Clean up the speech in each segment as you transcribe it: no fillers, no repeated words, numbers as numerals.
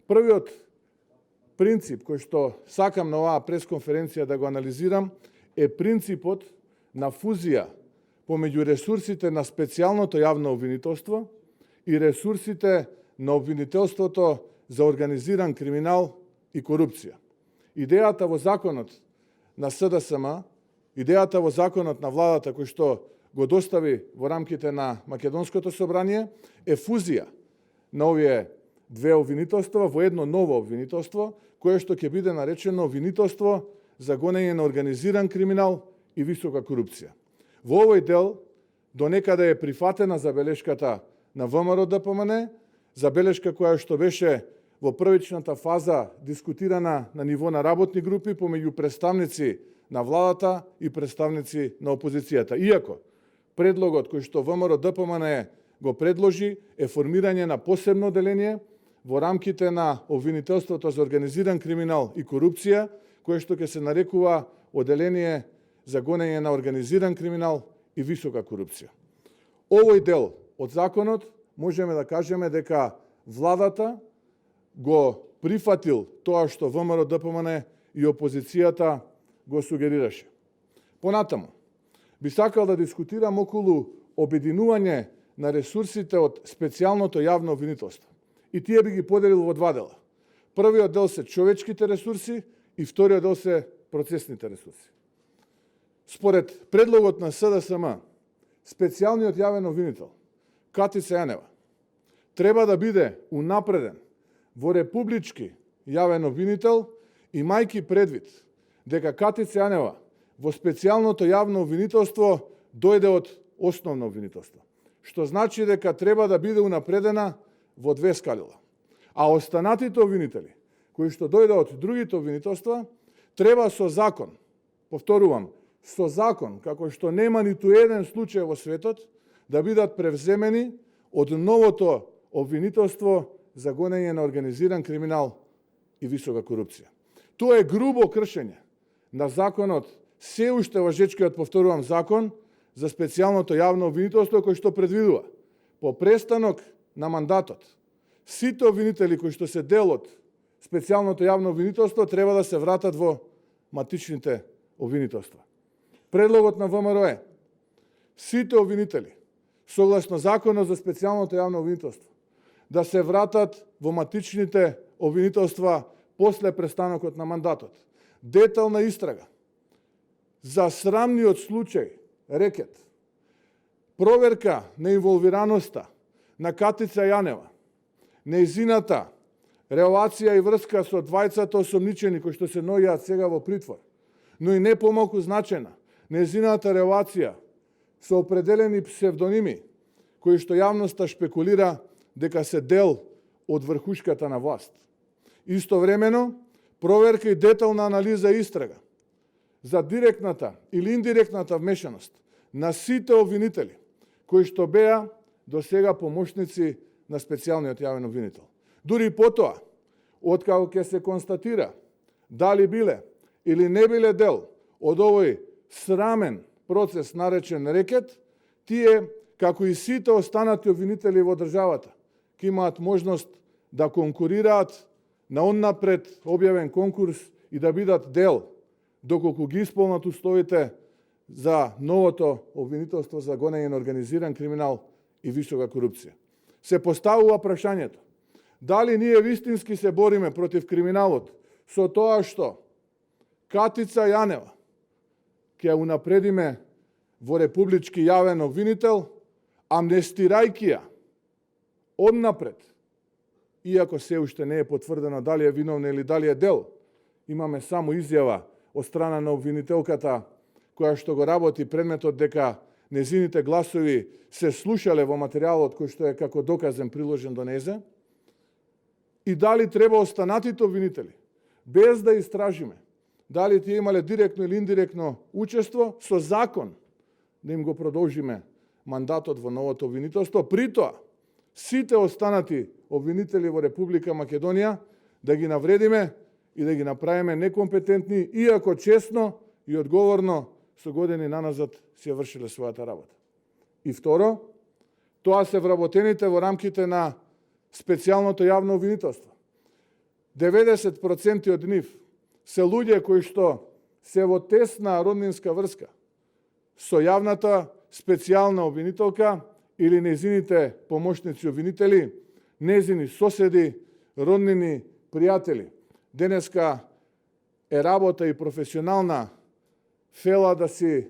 Првиот принцип кој што сакам на оваа пресконференција да го анализирам е принципот на фузија помеѓу ресурсите на специјалното јавно обвинителство и ресурсите на обвинителството за организиран криминал и корупција. Идејата во законот на СДСМ, идејата во законот на владата кој што го достави во рамките на Македонското собрание е фузија на овие две обвинителства во едно ново обвинителство, кое што ќе биде наречено обвинителство за гонење на организиран криминал и висока корупција. Во овој дел до некаде е прифатена забелешката на ВМРО ДПМН, забелешка која што беше во првичната фаза дискутирана на ниво на работни групи помеѓу представници на владата и представници на опозицијата. Иако предлогот кој што ВМРО ДПМН го предложи е формирање на посебно оделение во рамките на обвинителството за организиран криминал и корупција, кое што ќе се нарекува оделение за гонење на организиран криминал и висока корупција. Овој дел од законот можеме да кажеме дека владата го прифатил тоа што ВМРО ДПМН и опозицијата го сугерираше. Понатаму, би сакал да дискутирам околу обединување на ресурсите од специјалното јавно обвинителство. И тие би ги поделил во два дела. Првиот дел се човечките ресурси и вториот дел се процесните ресурси. Според предлогот на СДСМ, специјалниот јавен обвинител Катица Јанева треба да биде унапреден во републички јавен обвинител, имајќи предвид дека Катица Јанева во специјалното јавно обвинителство дојде од основно обвинителство, што значи дека треба да биде унапредена во две скалила. А останатите обвинители, кои што дојде од другите обвинителства, треба со закон, повторувам, со закон, како што нема ниту еден случај во светот, да бидат превземени од новото обвинителство за гонење на организиран криминал и висока корупција. Тоа е грубо кршење на законот, се уште важечкиот, повторувам, закон за специјалното јавно обвинителство, кој што предвидува по престанок на мандатот сите обвинители кои што се дел од специјалното јавно обвинителство треба да се вратат во матичните обвинителства. Предлогот на ВМРО е сите обвинители согласно законот за специјалното јавно обвинителство да се вратат во матичните обвинителства после престанокот на мандатот. Детална истрага за срамниот случај рекет, проверка на инволвираноста на Катица Јанева, нејзината релација и врска со двајцата осомничени кои што се наоѓаат сега во притвор, но и не помалку значена, нејзината релација со определени псевдоними кои што јавноста шпекулира дека се дел од врхушката на власт. Истовремено, проверка и детална анализа и истрага за директната или индиректната вмешаност на сите обвинители кои што беа до сега помошници на специјалниот јавен обвинител. Дури потоа, откако ќе се констатира дали биле или не биле дел од овој срамен процес наречен рекет, тие, како и сите останати обвинители во државата, ќе имаат можност да конкурираат на оннапред објавен конкурс и да бидат дел, доколку ги исполнат условите за новото обвинителство за гонење на организиран криминал и висока корупција. Се поставува прашањето, дали ние вистински се бориме против криминалот со тоа што Катица Јанева ќе унапредиме во републички јавен обвинител, амнестирајќи ја однапред, иако се уште не е потврдено дали е виновна или дали е дел, имаме само изјава од страна на обвинителката која што го работи предметот дека незините гласови се слушале во материјалот кој што е како доказен приложен до незе, и дали треба останатите обвинители, без да истражиме дали тие имале директно или индиректно учество, со закон да им го продолжиме мандатот во новото обвинителство, при тоа сите останати обвинители во Република Македонија да ги навредиме и да ги направиме некомпетентни, иако честно и одговорно со години наназад си вршиле својата работа. И второ, тоа се вработените во рамките на специјалното јавно обвинителство. 90% од нив се луѓе кои што се во тесна роднинска врска со јавната специјална обвинителка или незините помошници обвинители, незини соседи, роднини, пријатели. Денеска е работа и професионална фела да си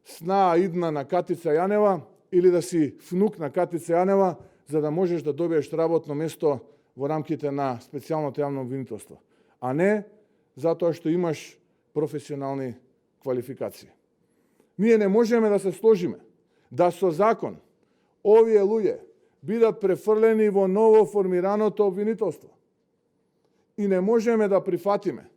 снаа идна на Катица Јанева или да си внук на Катица Јанева, за да можеш да добиеш работно место во рамките на специјалното јавно обвинителство, а не затоа што имаш професионални квалификации. Ние не можеме да се сложиме да со закон овие луѓе бидат префрлени во ново формираното обвинителство. И не можеме да прифатиме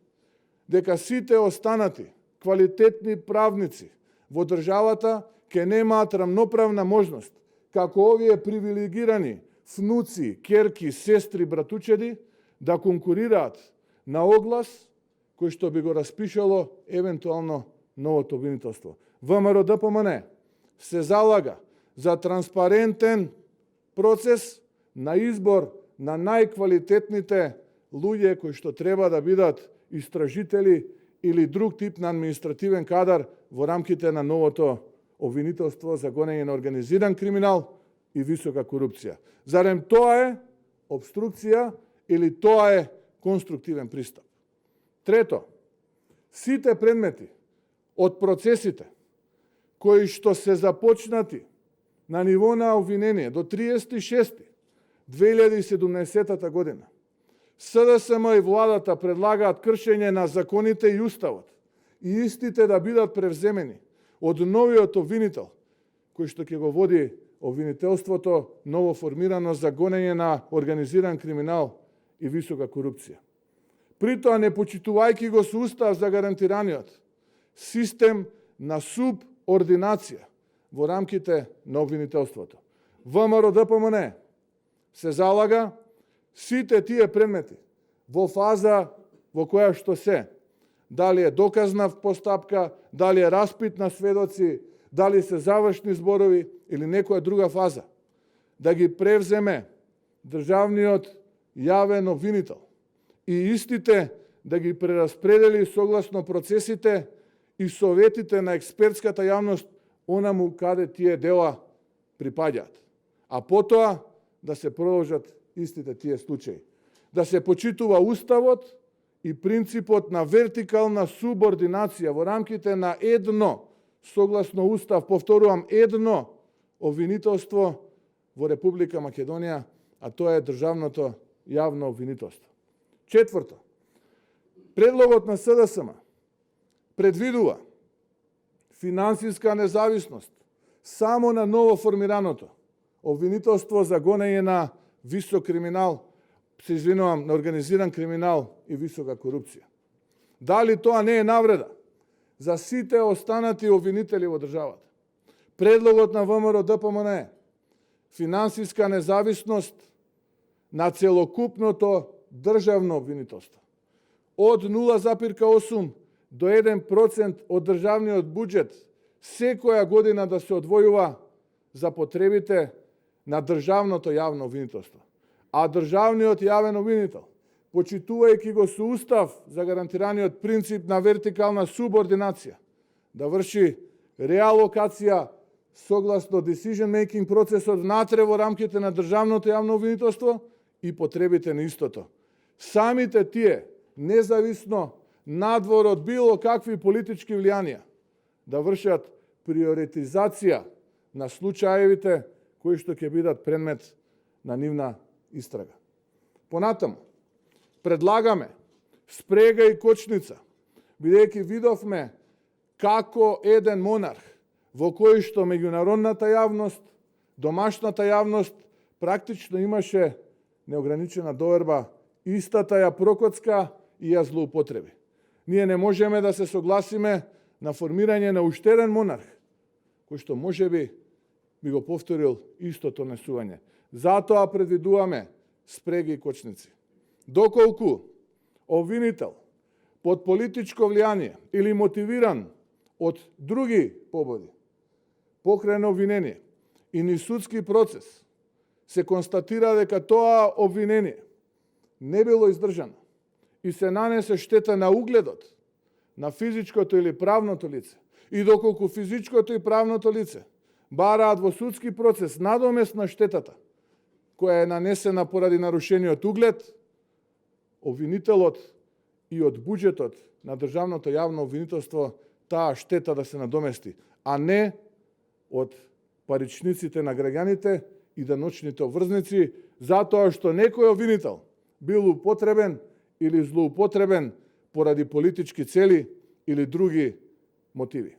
дека сите останати квалитетни правници во државата ќе немаат рамноправна можност, како овие привилегирани внуци, ќерки, сестри, братучеди, да конкурираат на оглас кој што би го распишало евентуално новото обвинителство. ВМРО ДПМН се залага за транспарентен процес на избор на најквалитетните луѓе кои што треба да бидат истражители или друг тип на административен кадар во рамките на новото обвинителство за гонење на организиран криминал и висока корупција. Зарем тоа е обструкција или тоа е конструктивен пристап? Трето, сите предмети од процесите кои што се започнати на ниво на обвинение до 36.2017 година, СДСМ и владата предлагаат кршење на законите и уставот и истите да бидат превземени од новиот обвинител, кој што ќе го води обвинителството ново формирано за гонење на организиран криминал и висока корупција. Притоа не почитувајќи го со устав за гарантираниот систем на субординација во рамките на обвинителството. ВМРО ДПМН се залага сите тие предмети во фаза во која што се, дали е доказна постапка, дали е распит на сведоци, дали се завршни зборови или некоја друга фаза, да ги превземе државниот јавен обвинител и истите да ги прераспредели согласно процесите и советите на експертската јавност онаму каде тие дела припаѓаат. А потоа да се продолжат истите тие случаи. Да се почитува уставот и принципот на вертикална субординација во рамките на едно, согласно устав, повторувам, едно обвинителство во Република Македонија, а тоа е државното јавно обвинителство. Четврто, предлогот на СДСМ предвидува финансиска независност само на ново формираното обвинителство за гонење на висок криминал, на организиран криминал и висока корупција. Дали тоа не е навреда за сите останати обвинители во државата? Предлогот на ВМРО ДПМН е финансиска независност на целокупното државно обвинителство. Од 0,8 до 1% од државниот буџет секоја година да се одвојува за потребите на државното јавно обвинителство. А државниот јавен обвинител, почитувајќи го со устав за гарантираниот принцип на вертикална субординација, да врши реалокација согласно decision making процесот внатре во рамките на државното јавно обвинителство и потребите на истото. Самите тие, независно надвор од било какви политички влијанија, да вршат приоритизација на случаевите кои што ќе бидат предмет на нивна истрага. Понатаму, предлагаме спрега и кочница, бидејќи видовме како еден монарх во кој што меѓународната јавност, домашната јавност практично имаше неограничена доверба, истата ја прокоцка и ја злоупотреби. Ние не можеме да се согласиме на формирање на уште еден монарх, кој што можеби би го повторил истото несување. Затоа предвидуваме спреги и кочници. Доколку обвинител под политичко влијание или мотивиран од други пободи покрај обвинение и низ судски процес се констатира дека тоа обвинение не било издржано и се нанесе штета на угледот на физичкото или правното лице, и доколку физичкото и правното лице бараат во судски процес надомест на штетата која е нанесена поради нарушениот углед, обвинителот и од буџетот на државното јавно обвинителство таа штета да се надомести, а не од паричниците на граѓаните и деночните обврзници, затоа што некој обвинител бил употребен или злоупотребен поради политички цели или други мотиви.